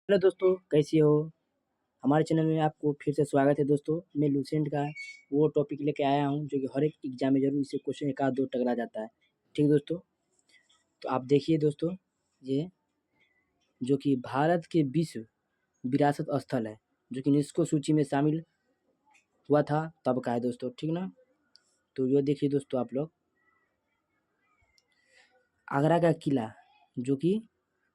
Hello दोस्तों, कैसे हो? हमारे चैनल में आपको फिर से स्वागत है दोस्तों। मैं लूसेंट का वो टॉपिक लेके आया हूँ जो कि हर एक एग्जाम में ज़रूर इससे क्वेश्चन एक आध दो टकरा जाता है। ठीक दोस्तों, तो आप देखिए दोस्तों, ये जो कि भारत के विश्व विरासत स्थल है, जो कि यूनेस्को सूची में शामिल हुआ था तब का है दोस्तों। ठीक ना? तो ये देखिए दोस्तों, आप लोग आगरा का किला जो कि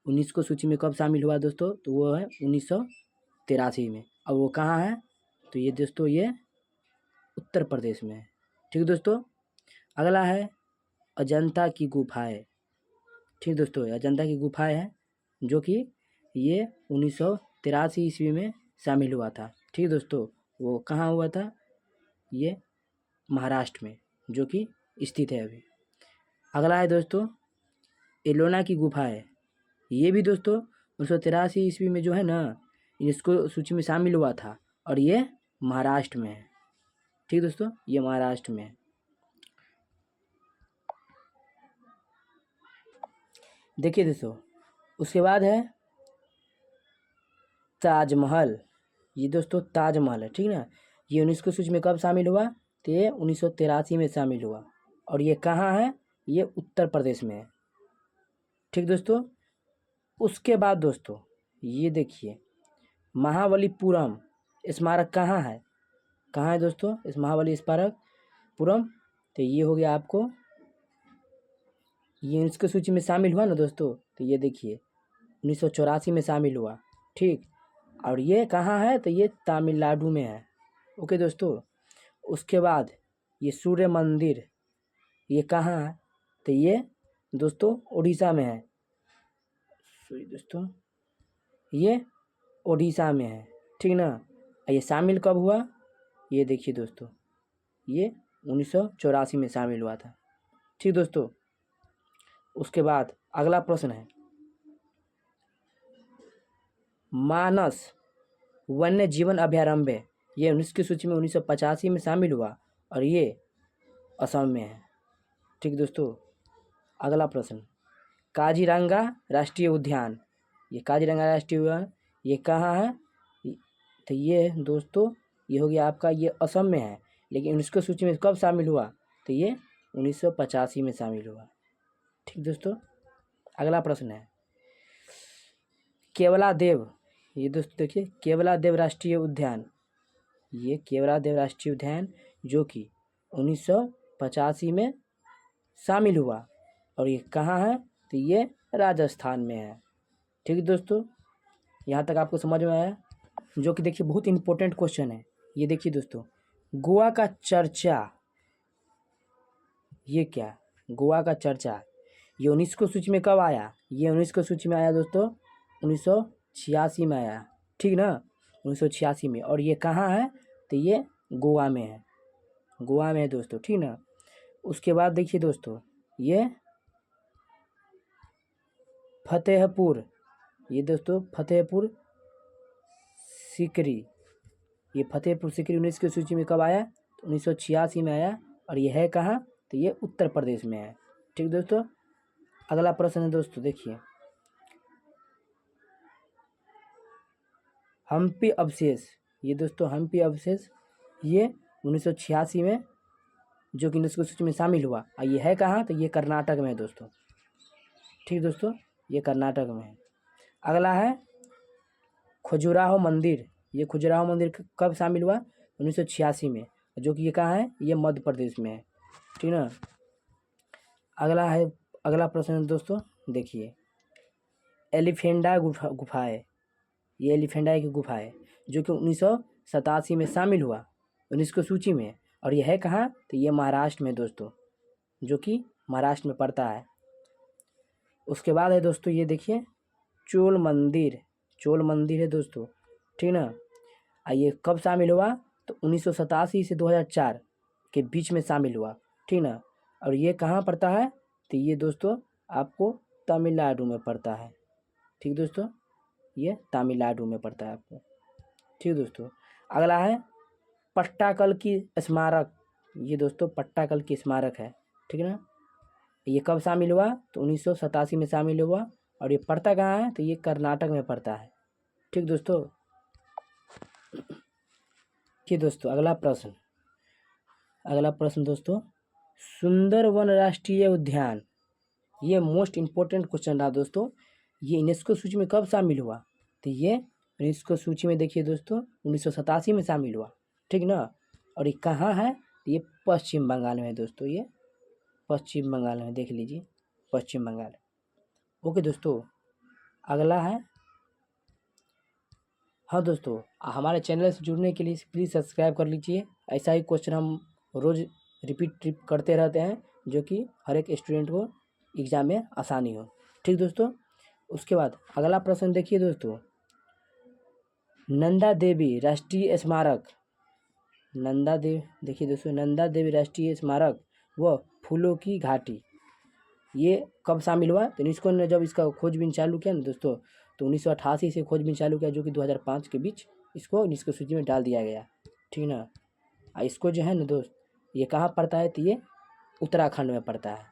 यूनेस्को सूची में कब शामिल हुआ दोस्तों? तो वो है 1983 में। और वो कहाँ है? तो ये दोस्तों, ये उत्तर प्रदेश में है। ठीक दोस्तों, अगला है अजंता की गुफाएं। ठीक दोस्तों, अजंता की गुफाएं हैं जो कि ये 1983 ईस्वी में शामिल हुआ था। ठीक दोस्तों, वो कहाँ हुआ था? ये महाराष्ट्र में, जो कि स्थित है अभी। अगला है दोस्तों एलोना की गुफाएं। ये भी दोस्तों 1983 ईस्वी में जो है ना, यूनेस्को सूची में शामिल हुआ था और ये महाराष्ट्र में है। ठीक दोस्तों, ये महाराष्ट्र में है। देखिए दोस्तों, उसके बाद है ताजमहल। ये दोस्तों ताजमहल है। ठीक ना? ये यूनेस्को सूची में कब शामिल हुआ? तो ये 1983 में शामिल हुआ और ये कहाँ है? ये उत्तर प्रदेश में है। ठीक दोस्तों, उसके बाद दोस्तों ये देखिए महाबलीपुरम स्मारक कहाँ है? कहाँ है दोस्तों इस महाबली स्मारक पुरम? तो ये हो गया आपको, ये यूनेस्को सूची में शामिल हुआ ना दोस्तों। तो ये देखिए 1984 में शामिल हुआ। ठीक, और ये कहाँ है? तो ये तमिलनाडु में है। ओके दोस्तों, उसके बाद ये सूर्य मंदिर, ये कहाँ है? तो ये दोस्तों उड़ीसा में है। सॉरी दोस्तों, ये उड़ीसा में है। ठीक ना? ये शामिल कब हुआ? ये देखिए दोस्तों, ये 1984 में शामिल हुआ था। ठीक दोस्तों, उसके बाद अगला प्रश्न है मानस वन्य जीवन अभयारण्य। ये यूनेस्को सूची में 1985 में शामिल हुआ और ये असम में है। ठीक दोस्तों, अगला प्रश्न काजीरंगा राष्ट्रीय उद्यान। ये काजीरंगा राष्ट्रीय उद्यान ये कहाँ है? तो ये दोस्तों, ये हो गया आपका, ये असम में है, लेकिन यूनेस्को सूची में कब शामिल हुआ? तो ये 1985 में शामिल हुआ। ठीक दोस्तों, अगला प्रश्न है केवलादेव। ये दोस्तों देखिए केवलादेव राष्ट्रीय उद्यान, ये केवलादेव राष्ट्रीय उद्यान जो कि 1985 में शामिल हुआ और ये कहाँ है? तो ये राजस्थान में है। ठीक दोस्तों, यहाँ तक आपको समझ में आया? जो कि देखिए बहुत इंपॉर्टेंट क्वेश्चन है। ये देखिए दोस्तों, गोवा का चर्चा, ये क्या? गोवा का चर्चा ये यूनेस्को सूची में कब आया? ये यूनेस्को सूची में आया दोस्तों 1986 में आया। ठीक ना? 1986 में। और ये कहाँ है? तो ये गोवा में है। गोवा में है दोस्तों। ठीक ना? उसके बाद देखिए दोस्तों, ये फतेहपुर, ये दोस्तों फतेहपुर सीकरी, ये फतेहपुर सीकरी यूनेस्को सूची में कब आया? तो 1986 में आया और ये है कहाँ? तो ये उत्तर प्रदेश में है। ठीक दोस्तों, अगला प्रश्न है दोस्तों, देखिए हम्पी अवशेष। ये दोस्तों हम्पी अवशेष ये 1986 में जो कि यूनेस्को सूची में शामिल हुआ और ये है कहाँ? तो ये कर्नाटक में है दोस्तों। ठीक दोस्तों, ये कर्नाटक में है। अगला है खजुराहो मंदिर। ये खजुराहो मंदिर कब शामिल हुआ? 1986 में, जो कि ये कहाँ है? ये मध्य प्रदेश में है। ठीक ना? अगला प्रश्न है दोस्तों, देखिए एलिफेंटा गुफाएं। ये एलिफेंटा की गुफा है जो कि 1987 में शामिल हुआ यूनेस्को सूची में और ये है कहाँ? तो ये महाराष्ट्र में दोस्तों, जो कि महाराष्ट्र में पड़ता है। उसके बाद है दोस्तों, ये देखिए चोल मंदिर। चोल मंदिर है दोस्तों। ठीक ना? ये कब शामिल हुआ? तो 1987 से 2004 के बीच में शामिल हुआ। ठीक ना? और ये कहाँ पड़ता है? तो ये दोस्तों आपको तमिलनाडु में पड़ता है। ठीक दोस्तों, ये तमिलनाडु में पड़ता है आपको। ठीक दोस्तों, अगला है पट्टाकल की स्मारक। ये दोस्तों पट्टाकल की स्मारक है। ठीक है ना? ये कब शामिल हुआ? तो 1987 में शामिल हुआ और ये पड़ता कहाँ है? तो ये कर्नाटक में पड़ता है। ठीक दोस्तों, कि दोस्तों अगला प्रश्न दोस्तों, सुंदरवन राष्ट्रीय उद्यान, ये मोस्ट इम्पोर्टेंट क्वेश्चन रहा दोस्तों। ये यूनेस्को सूची में कब शामिल हुआ? तो ये यूनेस्को सूची में देखिए दोस्तों 1987 में शामिल हुआ, ठीक ना। और ये कहाँ है? तो ये पश्चिम बंगाल में है दोस्तों, ये पश्चिम बंगाल में, देख लीजिए पश्चिम बंगाल। ओके दोस्तों, अगला है, हाँ दोस्तों, हमारे चैनल से जुड़ने के लिए प्लीज़ सब्सक्राइब कर लीजिए। ऐसा ही क्वेश्चन हम रोज़ रिपीट करते रहते हैं, जो कि हर एक स्टूडेंट को एग्ज़ाम में आसानी हो। ठीक दोस्तों, उसके बाद अगला प्रश्न देखिए दोस्तों, नंदा देवी राष्ट्रीय स्मारक, देखिए दोस्तों, नंदा देवी राष्ट्रीय स्मारक व फूलों की घाटी, ये कब शामिल हुआ? तो यूनेस्को ने जब इसका खोजबीन चालू किया ना दोस्तों, तो 1988 से खोजबीन चालू किया, जो कि 2005 के बीच इसको यूनेस्को सूची में डाल दिया गया, ठीक ना। इसको जो है ना दोस्त, ये कहाँ पड़ता है? तो ये उत्तराखंड में पड़ता है,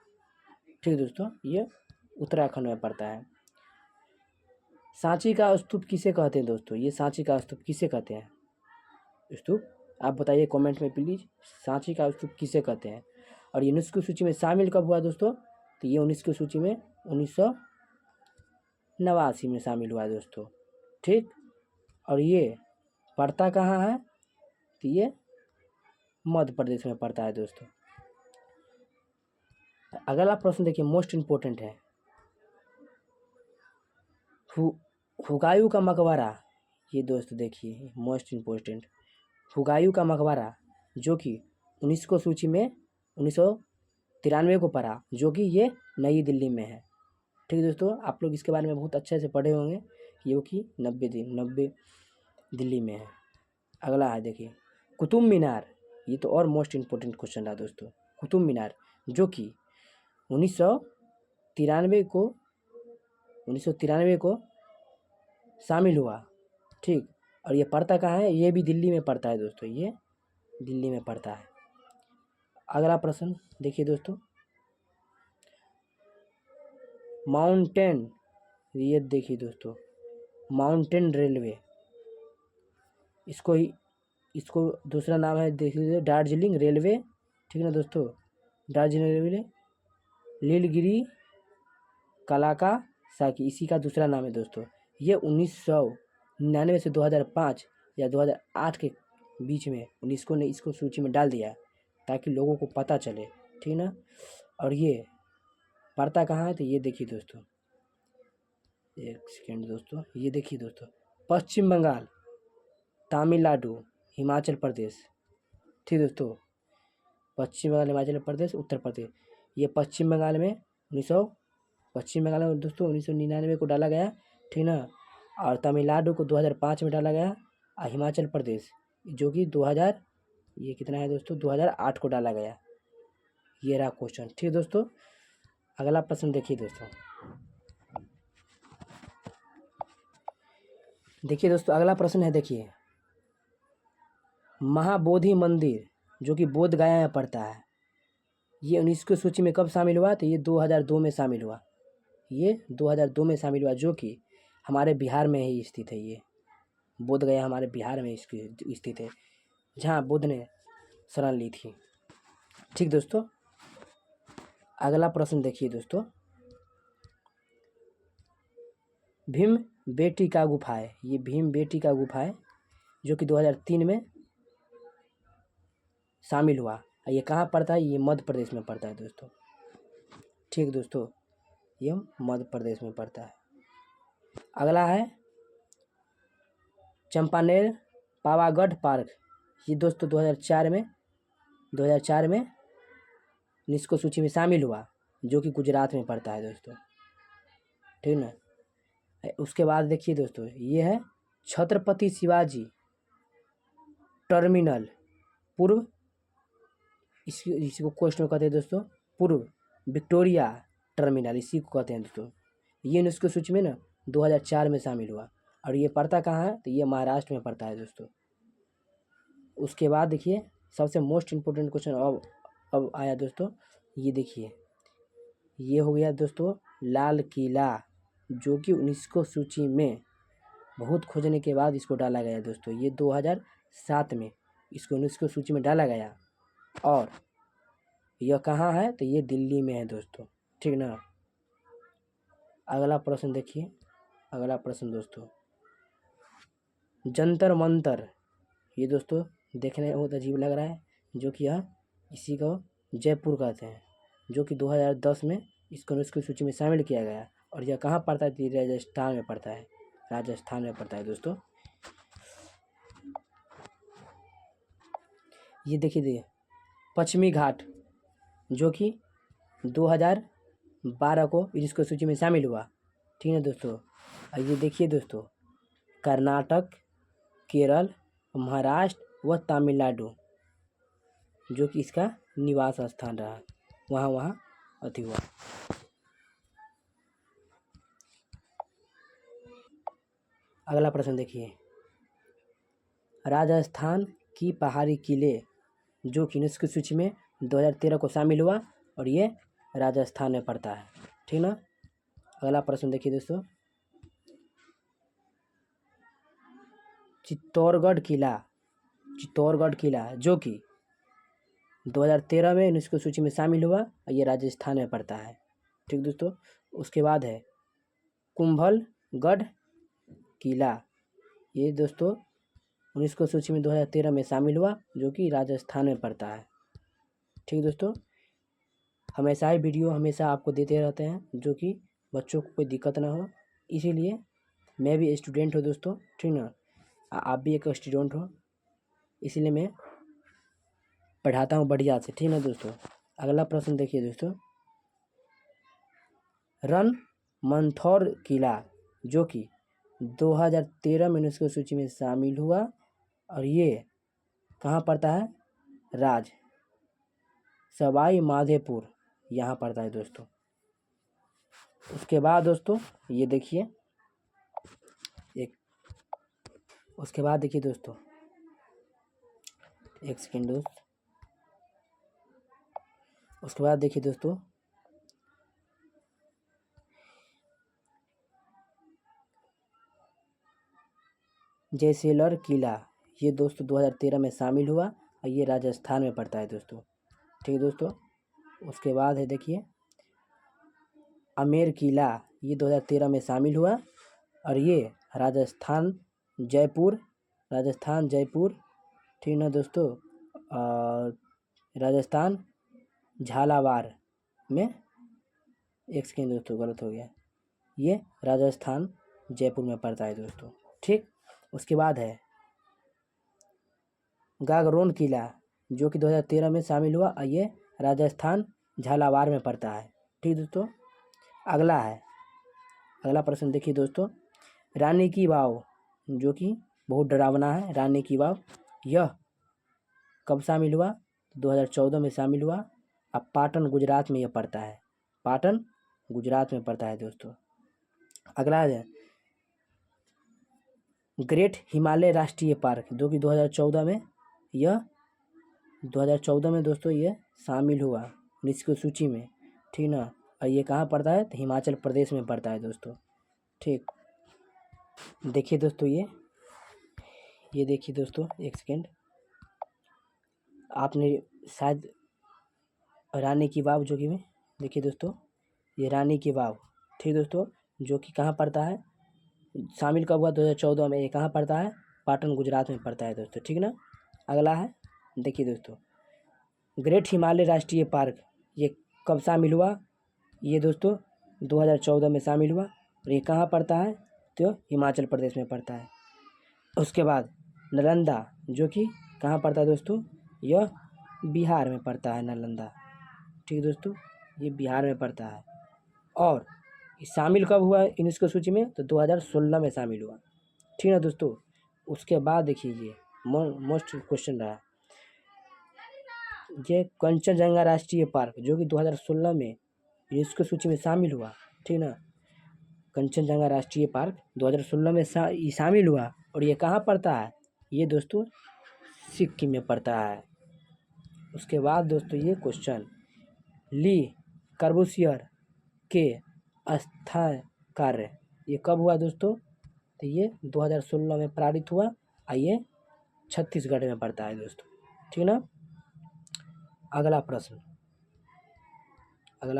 ठीक दोस्तों, ये उत्तराखंड में पड़ता है। सांची का स्तूप किसे कहते हैं दोस्तों? ये सांची का स्तूप किसे कहते हैं? स्तूप आप बताइए कमेंट में प्लीज़, सांची का स्तूप किसे कहते हैं? और यूनेस्को सूची में शामिल कब हुआ दोस्तों? तो ये यूनेस्को सूची में 1989 में शामिल हुआ दोस्तों, ठीक। और ये पड़ता कहाँ है? तो ये मध्य प्रदेश में पड़ता है दोस्तों। अगला प्रश्न देखिए, मोस्ट इम्पोर्टेंट है, हुगायू का मकबरा, ये दोस्त देखिए मोस्ट इम्पोर्टेंट, हुगायू का मकबरा, जो कि यूनेस्को सूची में 1993 को पड़ा, जो कि ये नई दिल्ली में है, ठीक दोस्तों। आप लोग इसके बारे में बहुत अच्छे से पढ़े होंगे, जो कि 90 दिल्ली में है। अगला है देखिए, कुतुब मीनार, ये तो और मोस्ट इम्पोर्टेंट क्वेश्चन रहा दोस्तों। कुतुब मीनार, जो कि 1993 को शामिल हुआ, ठीक। और ये पड़ता कहाँ है? ये भी दिल्ली में पड़ता है दोस्तों, ये दिल्ली में पड़ता है। अगला प्रश्न देखिए दोस्तों, माउंटेन, ये देखिए दोस्तों, माउंटेन रेलवे, इसको दूसरा नाम है देखिए दार्जिलिंग रेलवे, ठीक ना दोस्तों, दार्जिलिंग रेलवे, नीलगिरी कलाका साकी, इसी का दूसरा नाम है दोस्तों। ये 1999 से 2005 या 2008 के बीच में यूनेस्को ने इसको सूची में डाल दिया, ताकि लोगों को पता चले, ठीक ना। और ये पड़ता कहाँ है? तो ये देखिए दोस्तों, एक सेकेंड दोस्तों, ये देखिए दोस्तों, पश्चिम बंगाल, तमिलनाडु, हिमाचल प्रदेश, ठीक दोस्तों, पश्चिम बंगाल, हिमाचल प्रदेश, उत्तर प्रदेश, ये पश्चिम बंगाल में दोस्तों 1999 को डाला गया, ठीक ना। और तमिलनाडु को 2005 में डाला गया, और हिमाचल प्रदेश जो कि 2000, ये कितना है दोस्तों, 2008 को डाला गया। ये रहा क्वेश्चन, ठीक दोस्तों। अगला प्रश्न देखिए दोस्तों, अगला प्रश्न है देखिए, महाबोधि मंदिर, जो कि बोध गया में पड़ता है, ये यूनेस्को सूची में कब शामिल हुआ? तो ये 2002 में शामिल हुआ, ये 2002 में शामिल हुआ, जो कि हमारे बिहार में ही स्थित है। ये बोध गया हमारे बिहार में स्थित है, जहाँ बुद्ध ने शरण ली थी, ठीक दोस्तों। अगला प्रश्न देखिए दोस्तों, भीम बेटी का गुफा है, ये भीम बेटी का गुफा है, जो कि 2003 में शामिल हुआ। ये कहाँ पड़ता है? ये मध्य प्रदेश में पड़ता है दोस्तों, ठीक दोस्तों, ये मध्य प्रदेश में पड़ता है। अगला है चंपानेर पावागढ़ पार्क, ये दोस्तों 2004 में यूनेस्को सूची में शामिल हुआ, जो कि गुजरात में पड़ता है दोस्तों, ठीक ना। उसके बाद देखिए दोस्तों, ये है छत्रपति शिवाजी टर्मिनल पूर्व, इसी को क्वेश्चन कहते हैं दोस्तों, पूर्व विक्टोरिया टर्मिनल, इसी को कहते हैं दोस्तों। ये यूनेस्को सूची में ना 2004 में शामिल हुआ, और ये पड़ता कहाँ है? तो ये महाराष्ट्र में पड़ता है दोस्तों। उसके बाद देखिए, सबसे मोस्ट इम्पोर्टेंट क्वेश्चन अब आया दोस्तों, ये देखिए, ये हो गया दोस्तों लाल किला, जो कि यूनेस्को सूची में बहुत खोजने के बाद इसको डाला गया दोस्तों। ये 2007 में इसको यूनेस्को सूची में डाला गया। और यह कहाँ है? तो ये दिल्ली में है दोस्तों, ठीक ना। अगला प्रश्न देखिए, अगला प्रश्न दोस्तों, जंतर मंतर। ये दोस्तों देखने में बहुत अजीब लग रहा है, जो कि यह इसी को जयपुर कहते हैं, जो कि 2010 में इसको यूनेस्को सूची में शामिल किया गया। और यह कहाँ पड़ता है? तो राजस्थान में पड़ता है, राजस्थान में पड़ता है दोस्तों। ये देखिए पश्चिमी घाट, जो कि 2012 को यूनेस्को सूची में शामिल हुआ, ठीक है दोस्तों। और ये देखिए दोस्तों, कर्नाटक, केरल, महाराष्ट्र व तमिलनाडु, जो कि इसका निवास स्थान रहा, वहाँ अति हुआ। अगला प्रश्न देखिए, राजस्थान की पहाड़ी किले, जो कि यूनेस्को सूची में 2013 को शामिल हुआ, और ये राजस्थान में पड़ता है, ठीक ना। अगला प्रश्न देखिए दोस्तों, चित्तौड़गढ़ किला, जो कि 2013 में यूनेस्को सूची में शामिल हुआ, और ये राजस्थान में पड़ता है, ठीक दोस्तों। उसके बाद है कुंभलगढ़ किला, ये दोस्तों यूनेस्को सूची में 2013 में शामिल हुआ, जो कि राजस्थान में पड़ता है, ठीक दोस्तों। हमेशा ही वीडियो हमेशा आपको देते रहते हैं, जो कि बच्चों को कोई दिक्कत ना हो, इसीलिए मैं भी स्टूडेंट हूँ दोस्तों, ठीक ना। आप भी एक स्टूडेंट हो, इसीलिए मैं पढ़ाता हूँ बढ़िया से, ठीक ना दोस्तों। अगला प्रश्न देखिए दोस्तों, रन मंथौर किला, जो कि 2013 में यूनेस्को सूची में शामिल हुआ, और ये कहाँ पड़ता है? सवाई माधोपुर, यहाँ पड़ता है दोस्तों। उसके बाद दोस्तों ये देखिए, उसके बाद देखिए दोस्तों, एक सेकेंड दोस्त, उसके बाद देखिए दोस्तों, जैसलमेर किला, ये दोस्तों 2013 में शामिल हुआ, और ये राजस्थान में पड़ता है दोस्तों, ठीक है दोस्तों। उसके बाद है देखिए आमेर किला, ये 2013 में शामिल हुआ, और ये राजस्थान जयपुर, ठीक ना दोस्तों। और राजस्थान झालावाड़ में, एक सेकेंड दोस्तों गलत हो गया, ये राजस्थान जयपुर में पड़ता है दोस्तों, ठीक। उसके बाद है गागरोन किला, जो कि 2013 में शामिल हुआ, और ये राजस्थान झालावाड़ में पड़ता है, ठीक दोस्तों। अगला प्रश्न देखिए दोस्तों, रानी की वाव, जो कि बहुत डरावना है, रानी की वाव, यह कब शामिल हुआ? 2014 में शामिल हुआ। अब पाटन गुजरात में यह पड़ता है, पाटन गुजरात में पड़ता है दोस्तों। अगला है ग्रेट हिमालय राष्ट्रीय पार्क, जो कि 2014 में दोस्तों ये शामिल हुआ यूनेस्को सूची में, ठीक ना। और ये कहाँ पड़ता है? तो हिमाचल प्रदेश में पड़ता है दोस्तों, ठीक। देखिए दोस्तों, ये देखिए दोस्तों, एक सेकेंड, आपने शायद रानी की वाव, जो कि में देखिए दोस्तों, ये रानी की वाव, ठीक दोस्तों, जो कि कहाँ पड़ता है? शामिल कब हुआ? 2014 में। ये कहाँ पड़ता है? पाटन गुजरात में पड़ता है दोस्तों, ठीक ना। अगला है देखिए दोस्तों, ग्रेट हिमालय राष्ट्रीय पार्क, ये कब शामिल हुआ? ये दोस्तों 2014 में शामिल हुआ, और ये कहाँ पड़ता है? तो हिमाचल प्रदेश में पड़ता है। उसके बाद नालंदा, जो कि कहाँ पड़ता है दोस्तों? यह बिहार में पड़ता है, नालंदा, ठीक दोस्तों, ये बिहार में पड़ता है। और शामिल कब हुआ यूनेस्को सूची में? तो 2016 में शामिल हुआ, ठीक है दोस्तों। उसके बाद देखिए, ये मोस्ट क्वेश्चन रहा, ये कंचनजंगा राष्ट्रीय पार्क, जो कि 2016 में यूनेस्को सूची में शामिल हुआ, ठीक ना। कंचनजंगा राष्ट्रीय पार्क 2016 में शामिल हुआ, और ये कहाँ पड़ता है? ये दोस्तों सिक्किम में पड़ता है। उसके बाद दोस्तों ये क्वेश्चन, ली कर्बूसियर के स्थायी कार्य, ये कब हुआ दोस्तों? तो ये 2016 में पारित हुआ और ये छत्तीसगढ़ में पड़ता है दोस्तों, ठीक ना। अगला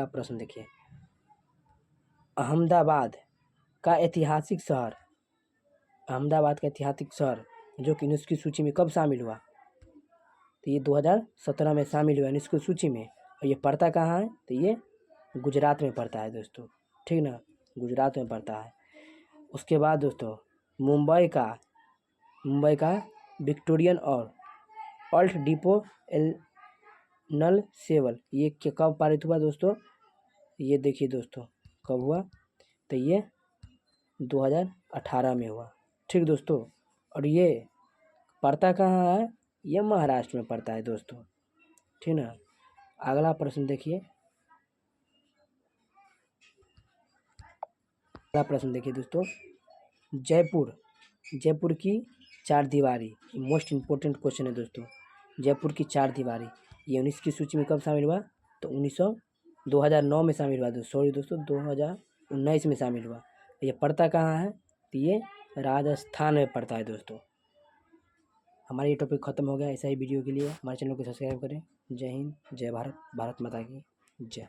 प्रश्न देखिए, अहमदाबाद का ऐतिहासिक शहर जो कि यूनेस्को की सूची में कब शामिल हुआ? तो ये 2017 में शामिल हुआ यूनेस्को सूची में। और ये पड़ता कहाँ है? तो ये गुजरात में पड़ता है दोस्तों, ठीक ना, गुजरात में पड़ता है। उसके बाद दोस्तों मुंबई का विक्टोरियन और ऑल्ट डिपो नल सेवल ये कब पारित हुआ दोस्तों? ये देखिए दोस्तों कब हुआ, तो ये 2018 में हुआ, ठीक दोस्तों। और ये पड़ता कहाँ है? ये महाराष्ट्र में पड़ता है दोस्तों, ठीक ना। अगला प्रश्न देखिए, दोस्तों, जयपुर की चार दीवारी, मोस्ट इम्पोर्टेंट क्वेश्चन है दोस्तों। जयपुर की चार दीवारी ये 19 की सूची में कब शामिल हुआ? तो 2009 में शामिल हुआ दोस्तों, 2019 में शामिल हुआ। ये पड़ता कहाँ है? तो ये राजस्थान में पड़ता है दोस्तों। हमारा ये टॉपिक ख़त्म हो गया। ऐसा ही वीडियो के लिए हमारे चैनल को सब्सक्राइब करें। जय हिंद, जय भारत, भारत माता की जय।